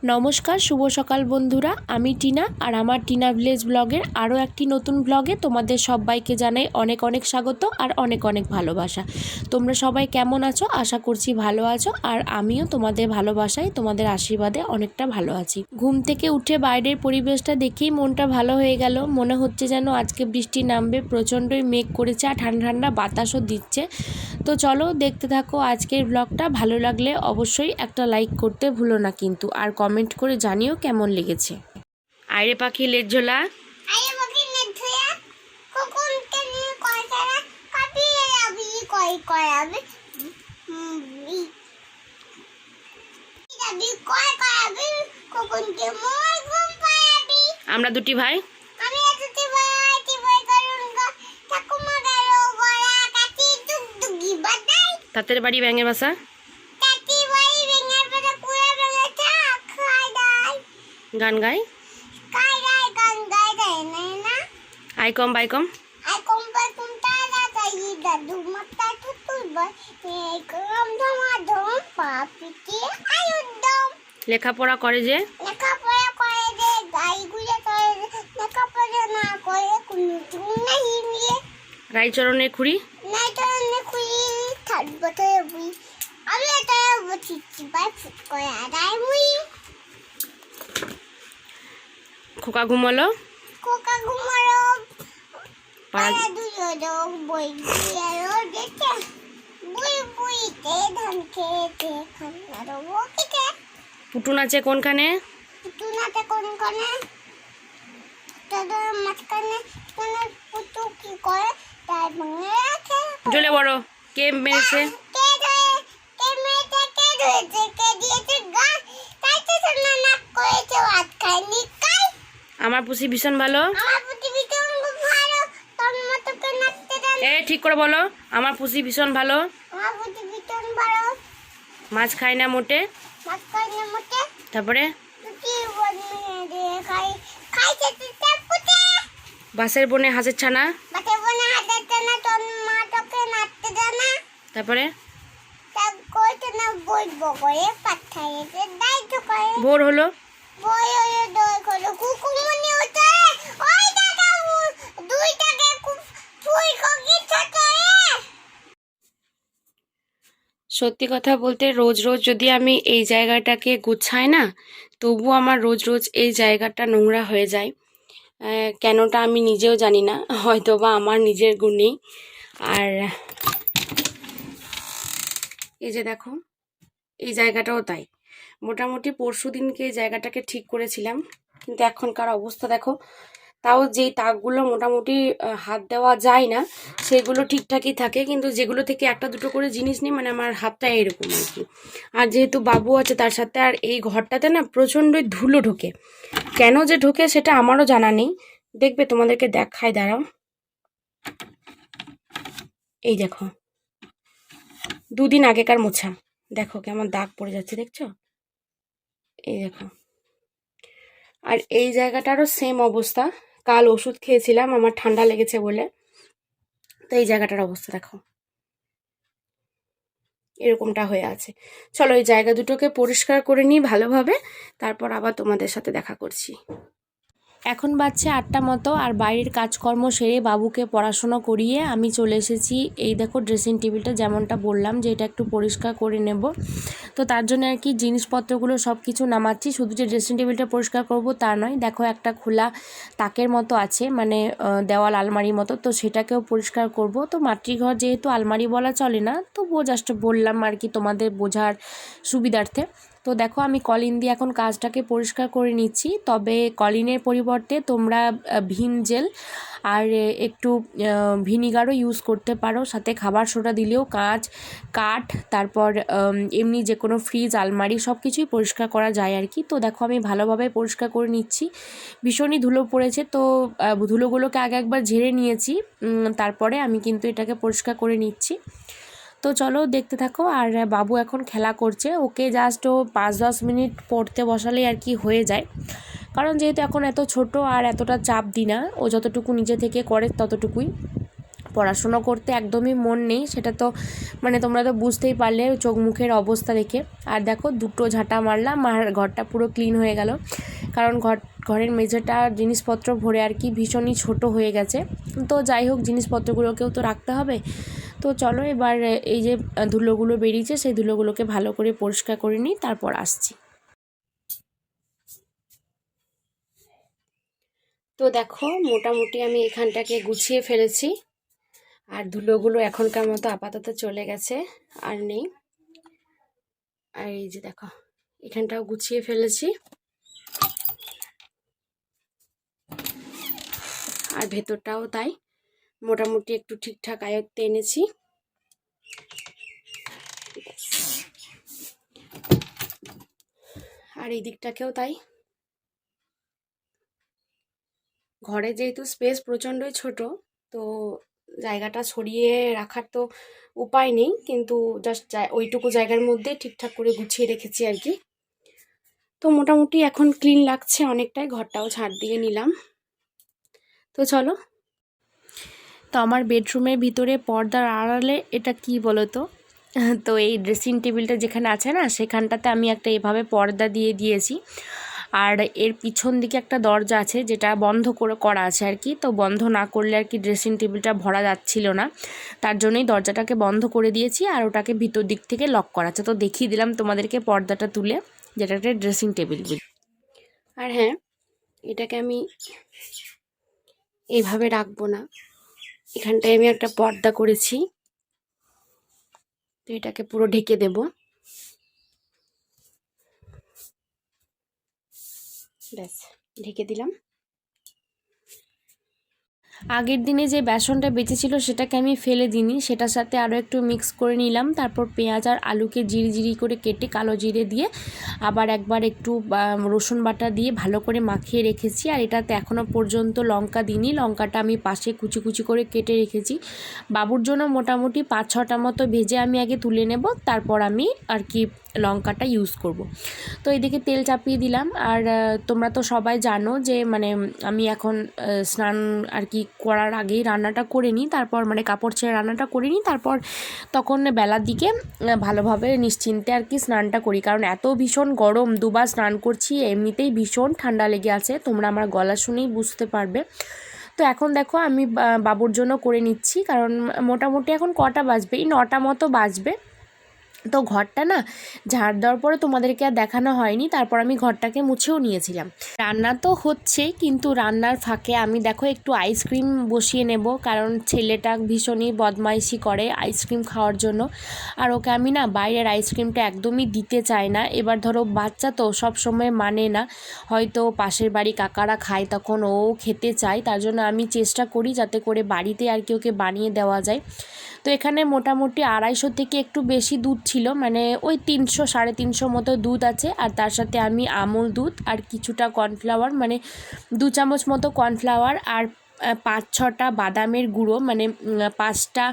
নমস্কার, শুভ সকাল বন্ধুরা। আমি টিনা আর আমার টিনা ভিলেজ ব্লগের আরও একটি নতুন ব্লগে তোমাদের সবাইকে জানাই অনেক অনেক স্বাগত আর অনেক অনেক ভালোবাসা। তোমরা সবাই কেমন আছো? আশা করছি ভালো আছো, আর আমিও তোমাদের ভালোবাসায় তোমাদের আশীর্বাদে অনেকটা ভালো আছি। ঘুম থেকে উঠে বাইরের পরিবেশটা দেখেই মনটা ভালো হয়ে গেল। মনে হচ্ছে যেন আজকে বৃষ্টি নামবে, প্রচণ্ডই মেঘ করেছে আর ঠান্ডা ঠান্ডা বাতাসও দিচ্ছে। তো চলো দেখতে থাকো আজকের ব্লগটা। ভালো লাগলে অবশ্যই একটা লাইক করতে ভুলো না কিন্তু, আর কমেন্ট করে জানিও কেমন লেগেছে। আইরে পাখি লেজঝোলা, আরে বাকি নেথয়া কোন কেনে কয় তারা কাপি আবি কয় আবি আবি কয় আবি কোন কে মই ঘুম পায় আবি। আমরা দুটি ভাই, আমি এতটি ভাই করুনগা ঠাকুমা গালো গলা কাটি দুগদুগি বাদাই তাদের বাড়ি ব্যাঙের বাসা, কাটি ভাই বেঙ্গার পাতা পুরা বেলা থাক খাই দাই গান গায়, খাই দাই গান গাই দেয় না আই কম বাই কম, ai comprar com tada da do mata tutuba e kram dhama dham papi ke ayudam লেখাপড়া করে যে, লেখাপড়া করে যে গাইগুলো করে লেখাপড়া না করে কোনো নাহি নিয়ে রাইচরণের খুঁড়ি, নাই তো না খুই থাকবতে বুই আমি এটা বচিছি বাই ফুট করে আদাই মুই খোকা ঘুমালো, কোকা ঘুমারো পাড়া পাড়া দুটো বই দিয়ে দেখে বুইতে ধান খেতে খান্নার বকিতে পুটুন আছে কোনখানে, পুতুনাতে কোনখানে তাদের মাঝখানে কোনো পুতু কি করে তাই ভাঙে রাখে জ্বলে বড় কে মেরেছে, কে মেয়েটা কে ধরেছে কে দিয়েছে গাছ তাই তো সোনা নাক করেছে ভাত খায়নি কাই আমার পুষি ভীষণ ভালো। আমার পৃথিবী তো ভালো তোর মতো কে নাচতে দেন ঠিক করে বলো, আমার পুষি ভীষণ ভালো, আমার পৃথিবী তো ভালো মাছ খায় না মোটে। ভাত খায়নি মোটে তারপরে কি বলবো রে খাইছে তো পুতে বাসের বনে হাঁসের ছানা, বাতে বনে হাঁটাতে না তোর মা তোকে নাচতে দেয় না তারপরে তা কইতে না বইবো করে পাঠাইতে দায়িত্ব করে ভোর হলো, বই হয়ে দই করে কুকুমনি ওঠে ওই টাকা 2 টাকা ফুল কগি ছোট সত্যি কথা বলতে রোজ রোজ যদি আমি এই জায়গাটাকে গুছাই না, তবু আমার রোজ রোজ এই জায়গাটা নোংরা হয়ে যায়। কেনটা আমি নিজেও জানি না, হয়তো বা আমার নিজের গুণেই। আর এই যে দেখো, এই জায়গাটাও তাই। মোটামুটি পরশু দিনকে এই জায়গাটাকে ঠিক করেছিলাম, কিন্তু এখনকার অবস্থা দেখো। তাও যেই তাকগুলো মোটামুটি হাত দেওয়া যায় না সেগুলো ঠিকঠাকই থাকে, কিন্তু যেগুলো থেকে একটা দুটো করে জিনিস নিই, মানে আমার হাতটা এরকম আর কি। আর যেহেতু বাবু আছে তার সাথে, আর এই ঘরটাতে না প্রচণ্ডই ধুলো ঢোকে। কেন যে ঢোকে সেটা আমারও জানা নেই। দেখবে তোমাদেরকে দেখাই, দাঁড়াও। এই দেখো, 2 দিন আগেকার মোছা, দেখো কেমন দাগ পড়ে যাচ্ছে, দেখছো? এই দেখো। আর এই জায়গাটারও সেম অবস্থা। কাল ওষুধ খেয়েছিলাম আমার ঠান্ডা লেগেছে বলে, তো এই জায়গাটার অবস্থা দেখো এরকমটা হয়ে আছে। চলো এই জায়গা দুটোকে পরিষ্কার করে নিই ভালোভাবে, তারপর আবার তোমাদের সাথে দেখা করছি। এখন বাজছে 8টা মতো, আর বাইরের কাজকর্ম সেরে বাবুকে পড়াশোনা করিয়ে আমি চলে এসেছি। এই দেখো ড্রেসিং টেবিলটা, যেমনটা বললাম যে এটা একটু পরিষ্কার করে নেব, তো তার জন্য আর কি জিনিসপত্রগুলো সব কিছু নামাচ্ছি। শুধু যে ড্রেসিং টেবিলটা পরিষ্কার করব তা নয়, দেখো একটা খোলা তাকের মতো আছে, মানে দেওয়াল আলমারির মতো, তো সেটাকেও পরিষ্কার করব। তো মাতৃঘর যেহেতু আলমারি বলা চলে না, তো জাস্ট বললাম আর কি তোমাদের বোঝার সুবিধার্থে। তো দেখো আমি কলিন দিয়ে এখন কাজটাকে পরিষ্কার করে নিচ্ছি। তবে কলিনের পরিবর্তে তোমরা ভিম জেল আর একটু ভিনিগারও ইউজ করতে পারো, সাথে খাবার সোডা দিলেও কাঠ তারপর এমনি যে কোনো ফ্রিজ আলমারি সব কিছুই পরিষ্কার করা যায় আর কি। তো দেখো আমি ভালোভাবে পরিষ্কার করে নিচ্ছি। ভীষণই ধুলো পড়েছে, তো ধুলোগুলোকে আগে একবার ঝেড়ে নিয়েছি, তারপরে আমি কিন্তু এটাকে পরিষ্কার করে নিচ্ছি। তো চলো দেখতে থাকো। আর বাবু এখন খেলা করছে, ওকে জাস্ট ও 5-10 মিনিট পড়তে বসালেই আর কি হয়ে যায়, কারণ যেহেতু এখন এত ছোট আর এতটা চাপ দিই না, ও যতটুকু নিজে থেকে করে ততটুকুই। পড়াশুনো করতে একদমই মন নেই, সেটা তো মানে তোমরা তো বুঝতেই পারলে চোখ মুখের অবস্থা দেখে। আর দেখো দুটো ঝাঁটা মারলাম আর ঘরটা পুরো ক্লিন হয়ে গেল, কারণ ঘরের মেঝেটা জিনিসপত্র ভরে আর কি ভীষণই ছোট হয়ে গেছে। তো যাই হোক, জিনিসপত্রগুলোকেও তো রাখতে হবে। তো চলো এবার এই যে ধুলোগুলো বেরিয়েছে সেই ধুলোগুলোকে ভালো করে পরিষ্কার করে নিই, তারপর আসছি। তো দেখো মোটামুটি আমি এখানটাকে গুছিয়ে ফেলেছি, আর ধুলোগুলো এখনকার মতো আপাতত চলে গেছে, আর নেই। আর এই যে দেখো এখানটাও গুছিয়ে ফেলেছি, আর ভেতরটাও তাই মোটামুটি একটু ঠিকঠাক আয়ত্তে এনেছি। আর এই দিকটাকেও তাই। ঘরে যেহেতু স্পেস প্রচণ্ডই ছোট, তো জায়গাটা ছড়িয়ে রাখার তো উপায় নেই, কিন্তু জাস্ট ওইটুকু জায়গার মধ্যে ঠিকঠাক করে গুছিয়ে রেখেছি আর কি। তো মোটামুটি এখন ক্লিন লাগছে অনেকটাই, ঘরটাও ঝাড় দিয়ে নিলাম। তো চলো। তো আমার বেডরুমের ভিতরে পর্দার আড়ালে এটা কি বলো তো, তো এই ড্রেসিং টেবিলটা যেখানে আছে না, সেখানটাতে আমি একটা এভাবে পর্দা দিয়ে দিয়েছি। আর এর পিছন দিকে একটা দরজা আছে যেটা বন্ধ করা আছে আর কি। তো বন্ধ না করলে আর কি ড্রেসিং টেবিলটা ভরা যাচ্ছিল না, তার জন্যই দরজাটাকে বন্ধ করে দিয়েছি, আর ওটাকে ভিতর দিক থেকে লক করা আছে। তো দেখিয়ে দিলাম তোমাদেরকে পর্দাটা তুলে, যেটা একটা ড্রেসিং টেবিল। আর হ্যাঁ, এটাকে আমি এইভাবে রাখবো না, এখানটায় আমি একটা পর্দা করেছি, তো এটাকে পুরো ঢেকে দেব। ব্যাস, ঢেকে দিলাম। আগের দিনে যে বেসনটা বেঁচেছিল সেটাকে আমি ফেলে দিইনি, সেটার সাথে আরও একটু মিক্স করে নিলাম। তারপর পেঁয়াজ আর আলুকে জিরি জিরি করে কেটে কালো জিরে দিয়ে আবার একবার একটু রসুন বাটা দিয়ে ভালো করে মাখিয়ে রেখেছি। আর এটাতে এখনও পর্যন্ত লঙ্কা দিইনি, লঙ্কাটা আমি পাশে কুচি কুচি করে কেটে রেখেছি। বাবুর জন্য মোটামুটি 5-6টা মতো ভেজে আমি আগে তুলে নেব, তারপর আমি আর কি লঙ্কাটা ইউজ করব। তো এদিকে তেল চাপিয়ে দিলাম। আর তোমরা তো সবাই জানো যে মানে আমি এখন স্নান আর কি করার আগেই রান্নাটা করে নিই, তারপর মানে কাপড় ছেড়ে রান্নাটা করে নিই, তারপর তখন বেলার দিকে ভালোভাবে নিশ্চিন্তে আর কি স্নানটা করি, কারণ এত ভীষণ গরম, দুবার স্নান করছি, এমনিতেই ভীষণ ঠান্ডা লেগে আছে, তোমরা আমার গলা শুনেই বুঝতে পারবে। তো এখন দেখো আমি বাবুর জন্য করে নিচ্ছি, কারণ মোটামুটি এখন কটা বাজবে, এই 9টা মতো বাজবে। তো ঘরটা না ঝাড় দেওয়ার পরে তোমাদেরকে আর দেখানো হয়নি, তারপর আমি ঘরটাকে মুছেও নিয়েছিলাম। রান্না তো হচ্ছে, কিন্তু রান্নার ফাঁকে আমি দেখো একটু আইসক্রিম বসিয়ে নেব, কারণ ছেলেটা ভীষণই বদমাইশি করে আইসক্রিম খাওয়ার জন্য। আর ওকে আমি না বাইরের আইসক্রিমটা একদমই দিতে চাই না। এবার ধরো বাচ্চা তো সব সময় মানে না, হয়তো পাশের বাড়ি কাকারা খায় তখন ও খেতে চায়, তার জন্য আমি চেষ্টা করি যাতে করে বাড়িতে আর কি ওকে বানিয়ে দেওয়া যায়। তো এখানে মোটামুটি 250 থেকে একটু বেশি দুধ ছিল, মানে ওই 300-350 মতো দুধ আছে। আর তার সাথে আমি আমুল দুধ আর কিছুটা কর্নফ্লাওয়ার, মানে 2 চামচ মতো কর্নফ্লাওয়ার, আর 5-6টা বাদামের গুঁড়ো, মানে 5টা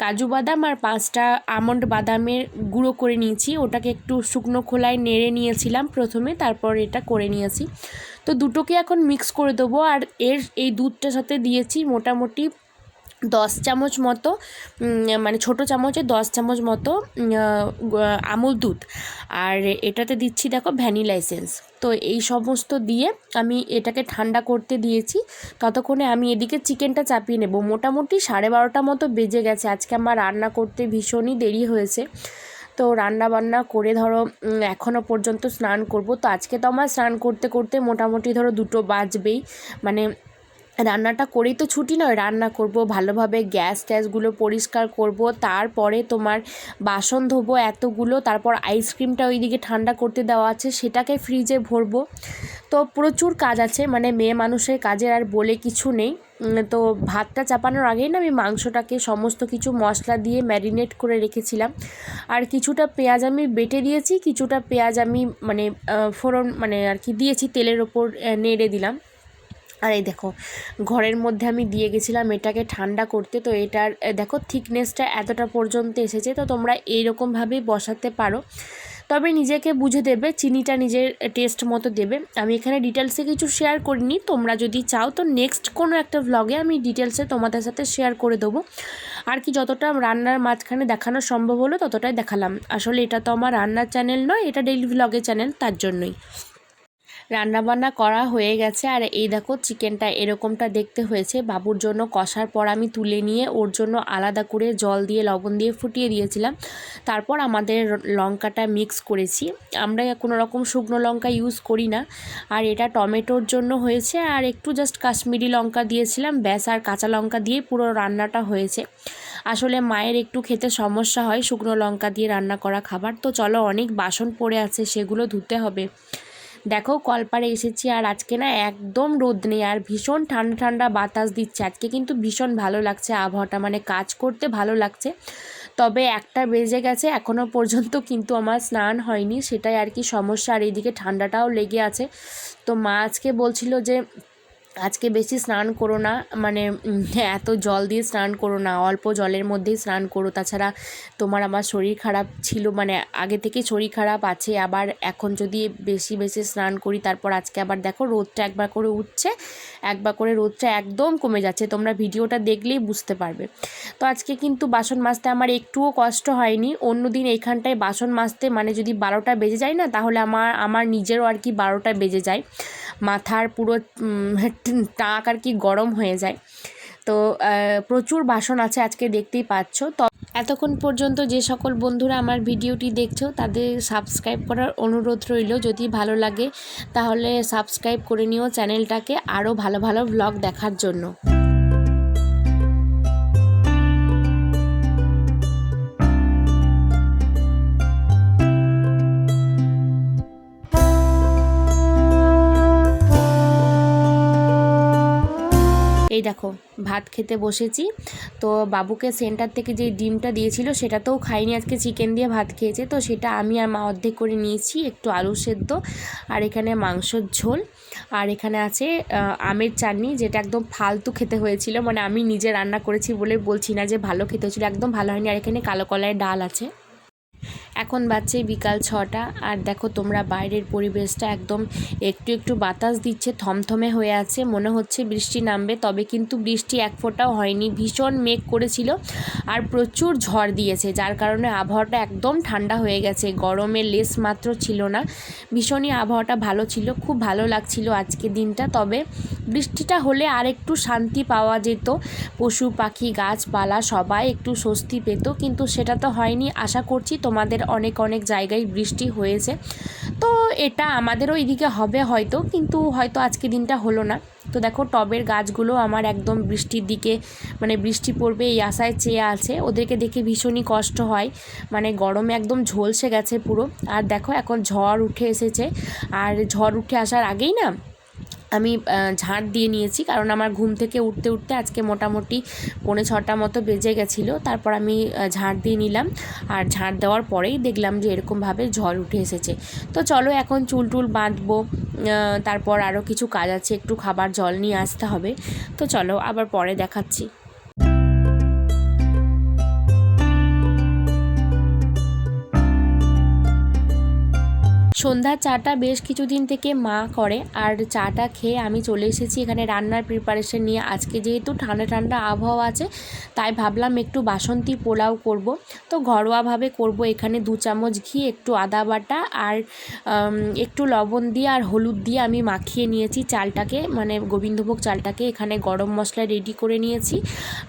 কাজু বাদাম আর 5টা আমন্ড বাদামের গুঁড়ো করে নিয়েছি। ওটাকে একটু শুকনো খোলায় নেড়ে নিয়েছিলাম প্রথমে, তারপর এটা করে নিয়েছি। তো দুটোকে এখন মিক্স করে দেবো। আর এই দুধটার সাথে দিয়েছি মোটামুটি 10 চামচ মতো, মানে ছোটো চামচে 10 চামচ মতো আমুল দুধ, আর এটাতে দিচ্ছি দেখো ভ্যানিলা এসেন্স। তো এই সমস্ত দিয়ে আমি এটাকে ঠান্ডা করতে দিয়েছি। ততক্ষণে আমি এদিকে চিকেনটা চাপিয়ে নেব। মোটামুটি 12:30 মতো বেজে গেছে, আজকে আমার রান্না করতে ভীষণই দেরি হয়েছে। তো রান্না বান্না করে ধরো এখনও পর্যন্ত স্নান করব। তো আজকে তো আমার স্নান করতে করতে মোটামুটি ধরো 2টো বাজবেই, মানে রান্নাটা করেই তো ছুটি নয়, রান্না করব, ভালোভাবে গ্যাসগুলো পরিষ্কার করব, তারপরে তোমার বাসন ধোবো এতগুলো, তারপর আইসক্রিমটা ওইদিকে ঠান্ডা করতে দেওয়া আছে সেটাকে ফ্রিজে ভরবো। তো প্রচুর কাজ আছে, মানে মেয়ে মানুষের কাজের আর বলে কিছু নেই। তো ভাতটা চাপানোর আগেই না আমি মাংসটাকে সমস্ত কিছু মশলা দিয়ে ম্যারিনেট করে রেখেছিলাম। আর কিছুটা পেঁয়াজ আমি বেটে দিয়েছি, কিছুটা পেঁয়াজ আমি মানে ফোড়ন মানে আর কি দিয়েছি, তেলের ওপর নেড়ে দিলাম। আর এই দেখো ঘরের মধ্যে আমি দিয়ে গেছিলাম এটাকে ঠান্ডা করতে। তো এটার দেখো থিকনেসটা এতটা পর্যন্ত এসেছে। তো তোমরা এইরকমভাবেই বসাতে পারো। তবে নিজেকে বুঝে দেবে, চিনিটা নিজের টেস্ট মতো দেবে। আমি এখানে ডিটেলসে কিছু শেয়ার করিনি, তোমরা যদি চাও তো নেক্সট কোনো একটা ভ্লগে আমি ডিটেলসে তোমাদের সাথে শেয়ার করে দেবো। আর কি যতটা রান্নার মাঝখানে দেখানো সম্ভব হলো ততটাই দেখালাম। আসলে এটা তো আমার রান্নার চ্যানেল নয়, এটা ডেইলি ভ্লগের চ্যানেল, তার জন্যই। রান্নাবান্না করা হয়ে গেছে। আর এই দেখো চিকেনটা এরকমটা দেখতে হয়েছে। বাবুর জন্য কষার পর আমি তুলে নিয়ে ওর জন্য আলাদা করে জল দিয়ে লবণ দিয়ে ফুটিয়ে দিয়েছিলাম। তারপর আমাদের লঙ্কাটা মিক্স করেছি। আমরা কোনো রকম শুকনো লঙ্কা ইউজ করি না। আর এটা টমেটোর জন্য হয়েছে, আর একটু জাস্ট কাশ্মীরি লঙ্কা দিয়েছিলাম ব্যাস, আর কাঁচা লঙ্কা দিয়ে পুরো রান্নাটা হয়েছে। আসলে মায়ের একটু খেতে সমস্যা হয় শুকনো লঙ্কা দিয়ে রান্না করা খাবার। তো চলো, অনেক বাসন পড়ে আছে, সেগুলো ধুতে হবে। দেখো কলপাড়ে এসেছি, আর আজকে না একদম রোদ নেই, আর ভীষণ ঠান্ডা ঠান্ডা বাতাস দিচ্ছে। আজকে কিন্তু ভীষণ ভালো লাগছে আবহাওয়াটা, মানে কাজ করতে ভালো লাগছে। তবে 1টা বেজে গেছে, এখনও পর্যন্ত কিন্তু আমার স্নান হয়নি, সেটাই আর কি সমস্যা। আর এইদিকে ঠান্ডাটাও লেগে আছে। তো মা আজকে বলছিল যে আজকে বেশি স্নান করো না, মানে এত জল দিয়ে স্নান করো না, অল্প জলের মধ্যেই স্নান করো। তাছাড়া আমার শরীর খারাপ ছিল, মানে আগে থেকে শরীর খারাপ আছে, আবার এখন যদি বেশি বেশি স্নান করি, তারপর আজকে আবার দেখো রোদটা একবার করে উঠছে, একবার করে রোদটা একদম কমে যাচ্ছে। তোমরা ভিডিওটা দেখলেই বুঝতে পারবে। তো আজকে কিন্তু বাসন মাজতে আমার একটুও কষ্ট হয়নি। অন্যদিন এইখানটায় বাসন মাজতে মানে যদি 12টা বেজে যায় না, তাহলে আমার নিজেরও আর কি 12টা বেজে যায়, মাথার পুরো টাক আর কি গরম হয়ে যায়। তো প্রচুর বাসন আছে আজকে, দেখতেই পাচ্ছ। তো এতক্ষণ পর্যন্ত যে সকল বন্ধুরা আমার ভিডিওটি দেখছো তাদের সাবস্ক্রাইব করার অনুরোধ রইল। যদি ভালো লাগে তাহলে সাবস্ক্রাইব করে নিও চ্যানেলটাকে, আরও ভালো ভালো ভ্লগ দেখার জন্য। এই দেখো ভাত খেতে বসেছি। তো বাবুকে সেন্টার থেকে যে ডিমটা দিয়েছিল সেটাতেও খাইনি, আজকে চিকেন দিয়ে ভাত খেয়েছে। তো সেটা আমি আর মা অর্ধেক করে নিয়েছি, একটু আলু সেদ্ধ, আর এখানে মাংসর ঝোল, আর এখানে আছে আমের চাটনি, যেটা একদম ফালতু খেতে হয়েছিল, মানে আমি নিজে রান্না করেছি বলে বলছি না যে ভালো খেতে হয়েছিল, একদম ভালো হয়নি। আর এখানে কালো কলাইয়ের ডাল আছে। এখন বাজছে বিকাল 6টা, আর দেখো তোমরা বাইরের পরিবেশটা একদম একটু একটু বাতাস দিচ্ছে, থমথমে হয়ে আছে, মনে হচ্ছে বৃষ্টি নামবে। তবে কিন্তু বৃষ্টি এক ফোঁটাও হয়নি, ভীষণ মেঘ করেছিল আর প্রচুর ঝড় দিয়েছে, যার কারণে আবহাওয়াটা একদম ঠান্ডা হয়ে গেছে, গরমের লেশ মাত্র ছিল না। ভীষণই আবহাওয়াটা ভালো ছিল, খুব ভালো লাগছিল আজকে দিনটা। তবে বৃষ্টিটা হলে আর একটু শান্তি পাওয়া যেত, পশু পাখি গাছপালা সবাই একটু স্বস্তি পেত, কিন্তু সেটা তো হয়নি। আশা করছি তোমাদের অনেক অনেক জায়গায় বৃষ্টি হয়েছে, তো এটা আমাদেরও এদিকে হবে হয়তো, কিন্তু হয়তো আজকে দিনটা হলো না। তো দেখো টবের গাছগুলো আমার একদম বৃষ্টির দিকে, মানে বৃষ্টি পড়বে এই আশায় চেয়ে আছে, ওদেরকে দেখে ভীষণই কষ্ট হয়, মানে গরমে একদম ঝলসে গেছে পুরো। আর দেখো এখন ঝড় উঠে এসেছে, আর ঝড় উঠে আসার আগেই না আমি ঝাঁট দিয়ে নিয়েছি, কারণ আমার ঘুম থেকে উঠতে উঠতে আজকে মোটামুটি 5:45 মতো বেজে গেছিলো। তারপর আমি ঝাঁট দিয়ে নিলাম, আর ঝাঁট দেওয়ার পরেই দেখলাম যে এরকমভাবে ঝড় উঠে এসেছে। তো চলো এখন চুল টুল বাঁধবো, তারপর আরও কিছু কাজ আছে, একটু খাবার জল নিয়ে আসতে হবে। তো চলো আবার পরে দেখাচ্ছি। সন্ধ্যার চাটা বেশ কিছুদিন থেকে মা করে, আর চাটা খেয়ে আমি চলে এসেছি এখানে রান্নার প্রিপারেশন নিয়ে। আজকে যেহেতু ঠান্ডা ঠান্ডা আবহাওয়া আছে, তাই ভাবলাম একটু বাসন্তী পোলাও করব। তো ঘরোয়াভাবে করব। এখানে 2 চামচ ঘি, একটু আদা বাটা, আর একটু লবণ দিয়ে আর হলুদ দিয়ে আমি মাখিয়ে নিয়েছি চালটাকে, মানে গোবিন্দভোগ চালটাকে। এখানে গরম মশলা রেডি করে নিয়েছি,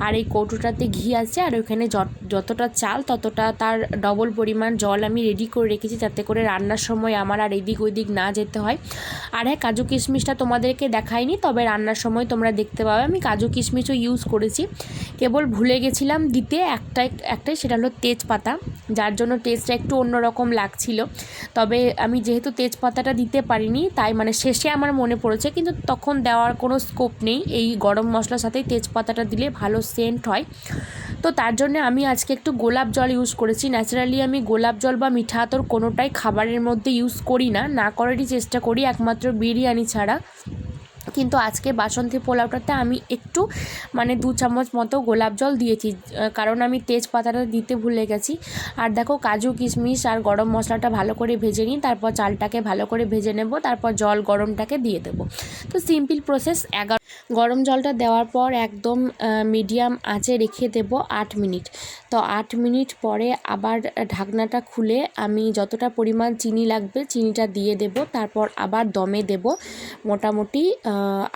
আর এই কৌটোটাতে ঘি আছে, আর ওখানে যতটা চাল ততটা তার ডবল পরিমাণ জল আমি রেডি করে রেখেছি, যাতে করে রান্নার সময় আমার আর এদিক ওইদিক না যেতে হয়। আর হ্যাঁ, কাজু কিশমিশটা তোমাদেরকে দেখাইনি, তবে রান্নার সময় তোমরা দেখতে পাবে আমি কাজু কিশমিশও ইউজ করেছি। কেবল ভুলে গেছিলাম দিতে একটাই, সেটা হলো তেজপাতা, যার জন্য টেস্টটা একটু অন্যরকম লাগছিল। তবে আমি যেহেতু তেজপাতাটা দিতে পারিনি, তাই মানে শেষে আমার মনে পড়েছে, কিন্তু তখন দেওয়ার কোনো স্কোপ নেই। এই গরম মশলার সাথেই তেজপাতাটা দিলে ভালো সেন্ট হয়। তো তার জন্য আমি আজকে একটু গোলাপ জল ইউজ করেছি। ন্যাচারালি আমি গোলাপ জল বা মিঠা আতর কোনোটাই খাবারের মধ্যে ইউজ করি না, না করারই চেষ্টা করি, একমাত্র বিরিয়ানি ছাড়া। কিন্তু আজকে বাসন্তী পোলাওটাতে আমি একটু মানে 2 চামচ মতো গোলাপ জল দিয়েছি, কারণ আমি তেজপাতাটা দিতে ভুলে গেছি। আর দেখো কাজু কিশমিশ আর গরম মশলাটা ভালো করে ভেজে নিই, তারপর চালটাকে ভালো করে ভেজে নেব, তারপর জল গরমটাকে দিয়ে দেবো। তো সিম্পল প্রসেস। গরম জলটা দেওয়ার পর একদম মিডিয়াম আঁচে রেখে দেব 8 মিনিট। তো 8 মিনিট পরে আবার ঢাকনাটা খুলে আমি যতটা পরিমাণ চিনি লাগবে চিনিটা দিয়ে দেব, তারপর আবার দমে দেব মোটামুটি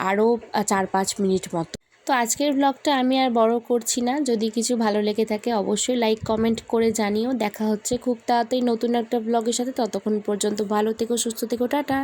আরও 4-5 মিনিট মতো। তো আজকের ব্লগটা আমি আর বড় করছি না, যদি কিছু ভালো লেগে থাকে অবশ্যই লাইক কমেন্ট করে জানিও। দেখা হচ্ছে খুব তাড়াতাড়ি নতুন একটা ব্লগের সাথে, ততক্ষণ পর্যন্ত ভালো থেকো, সুস্থ থেকো, টাটা।